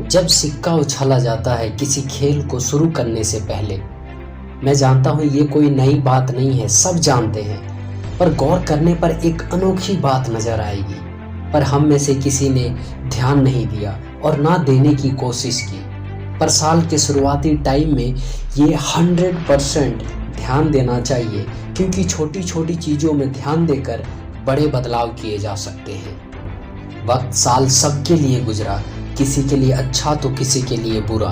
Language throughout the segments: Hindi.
जब सिक्का उछाला जाता है किसी खेल को शुरू करने से पहले, मैं जानता हूँ ये कोई नई बात नहीं है, सब जानते हैं, पर गौर करने पर एक अनोखी बात नजर आएगी। पर हम में से किसी ने ध्यान नहीं दिया और ना देने की कोशिश की। पर साल के शुरुआती टाइम में ये 100% ध्यान देना चाहिए, क्योंकि छोटी छोटी चीज़ों में ध्यान देकर बड़े बदलाव किए जा सकते हैं। वक्त साल सबके लिए गुजरा, किसी के लिए अच्छा तो किसी के लिए बुरा।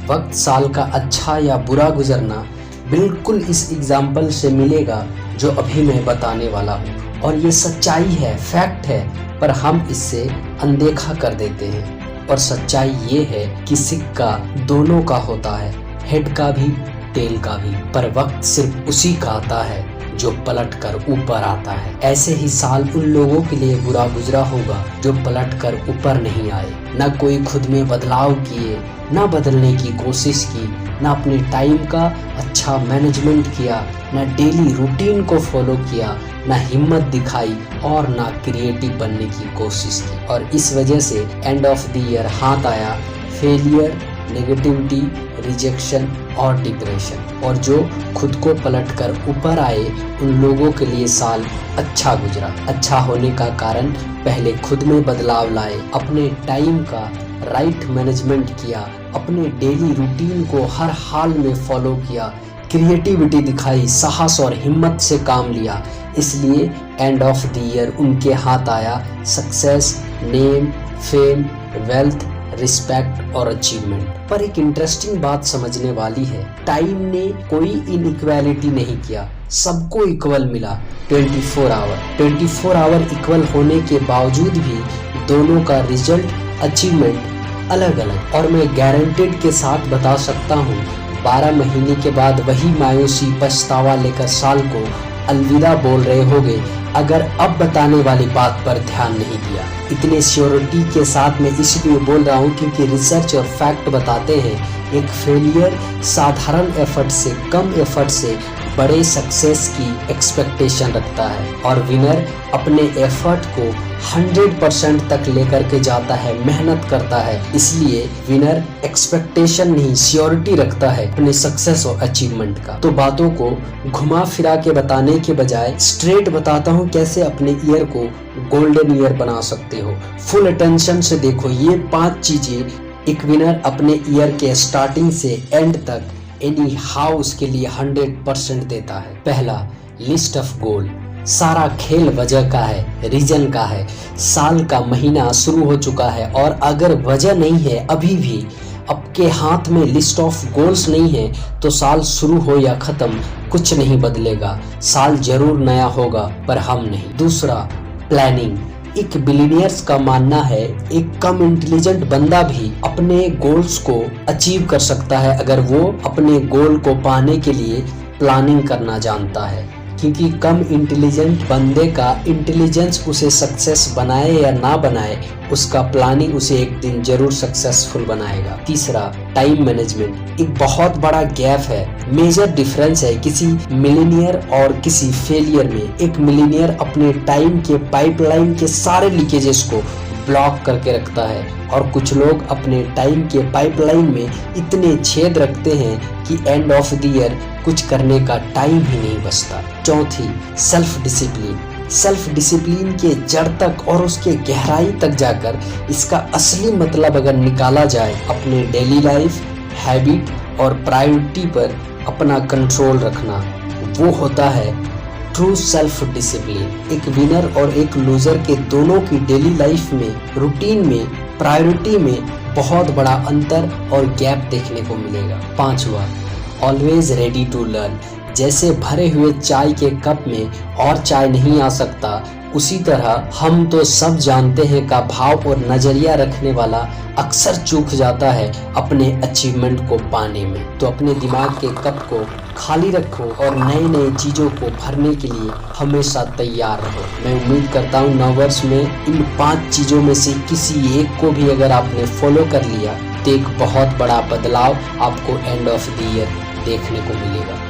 वक्त साल का अच्छा या बुरा गुजरना बिल्कुल इस एग्जाम्पल से मिलेगा जो अभी मैं बताने वाला हूँ, और ये सच्चाई है, फैक्ट है, पर हम इससे अनदेखा कर देते हैं। और सच्चाई ये है कि सिक्का दोनों का होता है, हेड का भी टेल का भी, पर वक्त सिर्फ उसी का आता है जो पलट कर ऊपर आता है। ऐसे ही साल उन लोगों के लिए बुरा गुजरा होगा जो पलट कर ऊपर नहीं आए, ना कोई खुद में बदलाव किए, ना बदलने की कोशिश की, ना अपने टाइम का अच्छा मैनेजमेंट किया, ना डेली रूटीन को फॉलो किया, ना हिम्मत दिखाई और ना क्रिएटिव बनने की कोशिश की। और इस वजह से एंड ऑफ द ईयर हाथ आया फेलियर, नेगेटिविटी, रिजेक्शन और डिप्रेशन। और जो खुद को पलटकर ऊपर आए उन लोगों के लिए साल अच्छा गुजरा। अच्छा होने का कारण पहले खुद में बदलाव लाए, अपने टाइम का राइट मैनेजमेंट किया, अपने डेली रूटीन को हर हाल में फॉलो किया, क्रिएटिविटी दिखाई, साहस और हिम्मत से काम लिया। इसलिए एंड ऑफ द ईयर उनके हाथ आया success, name, fame, wealth, respect और अचीवमेंट। पर एक इंटरेस्टिंग बात समझने वाली है, टाइम ने कोई इनइक्वालिटी नहीं किया, सबको इक्वल मिला। 24 आवर इक्वल होने के बावजूद भी दोनों का रिजल्ट, अचीवमेंट अलग अलग। और मैं गारंटेड के साथ बता सकता हूँ 12 महीने के बाद वही मायूसी, पछतावा लेकर साल को अलविदा बोल रहे होगे अगर अब बताने वाली बात पर ध्यान नहीं दिया। इतने श्योरिटी के साथ मैं इसलिए बोल रहा हूँ क्योंकि रिसर्च और फैक्ट बताते हैं एक फेलियर साधारण एफर्ट से, कम एफर्ट से बड़े सक्सेस की एक्सपेक्टेशन रखता है, और विनर अपने एफर्ट को 100% तक लेकर के जाता है, मेहनत करता है। इसलिए विनर एक्सपेक्टेशन नहीं, श्योरिटी रखता है अपने सक्सेस और अचीवमेंट का। तो बातों को घुमा फिरा के बताने के बजाय स्ट्रेट बताता हूँ कैसे अपने ईयर को गोल्डन ईयर बना सकते हो। फुल अटेंशन से देखो, ये 5 चीजें एक विनर अपने ईयर के स्टार्टिंग से एंड तक एनी हाउ उसके लिए 100% देता है। पहला, लिस्ट ऑफ गोल। सारा खेल वजह का है, रीजन का है। साल का महीना शुरू हो चुका है और अगर वजह नहीं है, अभी भी आपके हाथ में लिस्ट ऑफ गोल्स नहीं है, तो साल शुरू हो या खत्म कुछ नहीं बदलेगा। साल जरूर नया होगा पर हम नहीं। दूसरा, प्लानिंग। एक बिलियनियर्स का मानना है एक कम इंटेलिजेंट बंदा भी अपने गोल्स को अचीव कर सकता है अगर वो अपने गोल को पाने के लिए प्लानिंग करना जानता है, क्योंकि कम इंटेलिजेंट बंदे का इंटेलिजेंस उसे सक्सेस बनाए या ना बनाए, उसका प्लानिंग उसे एक दिन जरूर सक्सेसफुल बनाएगा। तीसरा, टाइम मैनेजमेंट। एक बहुत बड़ा गैप है, मेजर डिफरेंस है किसी मिलीनियर और किसी फेलियर में। एक मिलीनियर अपने टाइम के पाइपलाइन के सारे लीकेजेस को ब्लॉक करके रखता है, और कुछ लोग अपने टाइम के पाइपलाइन में इतने छेद रखते हैं कि एंड ऑफ द ईयर कुछ करने का टाइम ही नहीं बचता। चौथी, सेल्फ डिसिप्लिन। सेल्फ डिसिप्लिन के जड़ तक और उसके गहराई तक जाकर इसका असली मतलब अगर निकाला जाए, अपने डेली लाइफ, हैबिट और प्रायोरिटी पर अपना कंट्रोल रखना, वो होता है ट्रू सेल्फ डिसिप्लिन। एक विनर और एक लूजर के दोनों की डेली लाइफ में, रूटीन में, प्रायोरिटी में बहुत बड़ा अंतर और गैप देखने को मिलेगा। पांचवा, ऑलवेज रेडी टू लर्न। जैसे भरे हुए चाय के कप में और चाय नहीं आ सकता, उसी तरह हम तो सब जानते हैं का भाव और नजरिया रखने वाला अक्सर चूक जाता है अपने अचीवमेंट को पाने में। तो अपने दिमाग के कप को खाली रखो और नए नए चीज़ों को भरने के लिए हमेशा तैयार रहो। मैं उम्मीद करता हूँ नववर्ष में इन 5 चीज़ों में से किसी एक को भी अगर आपने फॉलो कर लिया तो एक बहुत बड़ा बदलाव आपको एंड ऑफ द ईयर देखने को मिलेगा।